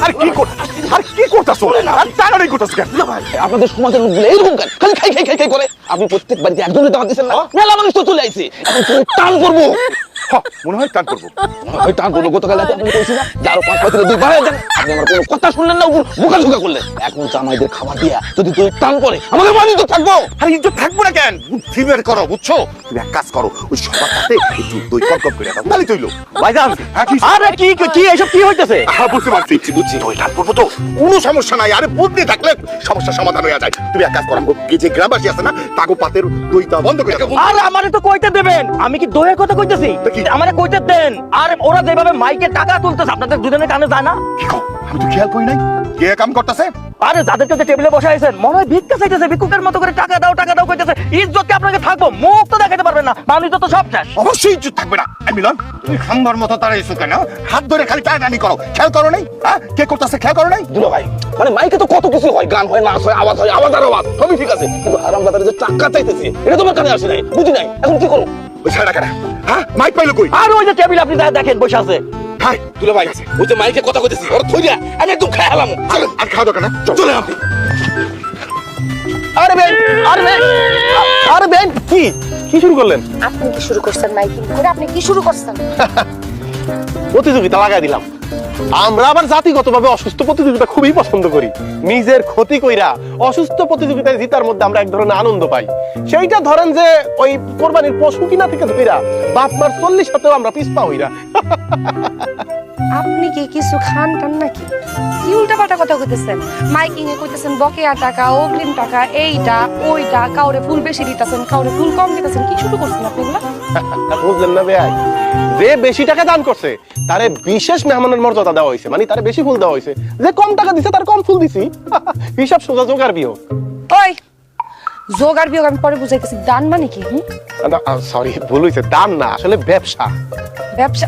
আরে কি করতাছো? টানাটানি করতাছো কেন? ভাই আপনাদের সমাজের লোকগুলো এরকম কেন? খালি খাই খাই খাই খাই করে। আপনি প্রত্যেক বাড়িতে একজনের দাওয়াত দিচ্ছেন না? মেলা মানুষ তো চলে আইছে, এখন পুরো টান করবো। মনে হয় টান করবো। ওই টান করবো। গতকাল রাতে আপনি বলছি না যে আরো 5 থেকে 2 বাড়ায় দেন, আপনি আমার কোনো কথা শুনলেন না, উপর বোকাঝোকা করলেন। এখন জামাইদের খাবার দিয়া যদি তুই টান করে আমাদের বাড়ি তো থাকবো। আরে ইজ্জত থাকবো না কেন? বুদ্ধি বের করো, বুঝছো? তুমি এক কাজ করো, ওই সবার সাথে একটু দই কম করে দাও, তাহলে তৈলো। ভাইজান হ্যাঁ, কি? আরে কি এইসব কি হইতেছে? বুঝতে পারছি, বুঝছি। ওই টান করবো তো কোনো সমস্যা নাই। আরে বুদ্ধি থাকলে সমস্যার সমাধান হয়ে যায়। তুমি এক কাজ করো, এই যে গ্রামবাসী আছে না, তাগো পাতের দইটা বন্ধ করে দাও। আর আমারে তো কইতে দেবেন, আমি কি দইয়ের কথা কইতেছি? কি? আমারে কইতে দেন। আর ওরা যেভাবে মাইকে টাকা তুলতেছে আপনাদের দুজনের কানে যায় না? কি কও? আমি তো খেয়াল করি নাই। কে কাম করতেছে? আরে যাদেরকে যে টেবিলে বসে আছেন মনে হয় ভিক্ষা চাইতেছে, ভিক্ষুকের মতো করে টাকা দাও কইতেছে। ইজ্জত কি আপনাকে থাকবো? মুখ তো দেখাতে পারবেন না, মানুষ তো সব শেষ। অবশ্যই ইজ্জত থাকবে না। এই মিলন, তুমি খাম্বার মতো দাঁড়াইছো কেন? হাত ধরে খালি টানাটানি করো, খেয়াল করো নাই? হ্যাঁ, কে করতেছে খেয়াল করো নাই? দুলা ভাই মানে মাইকে তো কত কিছু হয়, গান হয়, নাচ হয়, আওয়াজ হয়, আওয়াজ আর আওয়াজ সবই ঠিক আছে, কিন্তু হারামজাদার যে টাকা চাইতেছে এটা তোমার কানে আসে নাই, বুঝি নাই। এখন কি করো? ওই ছেলেটা কেন? হ্যাঁ, মাইক পাইলো কই? আর ওই যে টেবিল আপনি দেখেন বসে আছে। হ্যাঁ, দুলা ভাই ওই যে মাইকে কথা কইতেছি ওরা থইরা আমি একদম খেয়ালাম। চলেন, আর খাওয়া দরকার না, চলে আপনি। আরে বেন, আরে বেন, কি শুরু করলেন? আপনি কি শুরু করছেন মাইকিং করে? আপনি কি শুরু করছেন? প্রতিযোগিতা লাগাই দিলাম। আমরা আবার জাতিগতভাবে অসুস্থ প্রতিযোগিতা খুবই পছন্দ করি। নিজের ক্ষতি কইরা অসুস্থ প্রতিযোগিতায় জিতার মধ্যে আমরা এক ধরনের আনন্দ পাই। সেইটা ধরেন যে ওই কোরবানির পশু কিনা থেকে ধইরা বাপ মার 40 সাথেও আমরা পিছপা হইরা। আপনি কি কিছু খান টান নাকি? কি উল্টাপাল্টা কথা কইতেছেন? মাইকিং এ কইতেছেন বকেয়া টাকা, অগ্রিম টাকা, এইটা ওইটা, কাউরে ফুল বেশি দিতেছেন, কাউরে ফুল কম দিতেছেন। কি শুরু করছেন আপনি এগুলা? বুঝলেন না বেয়াই? যে বেশি টাকা দান করছে তারে বিশেষ মেহমানের মর্যাদা দেওয়া হয়েছে, মানে তারে বেশি ফুল দেওয়া হয়েছে। যে কম টাকা দিছে তার কম ফুল দিছি। হিসাব সোজা জোগাড় বিয়োগ। ওই যোগার বিয়োগ আমি পরে বুঝাইতেছি। দান মানে কি? সরি, ভুল হয়েছে। দান না, আসলে ব্যবসা। ব্যবসা?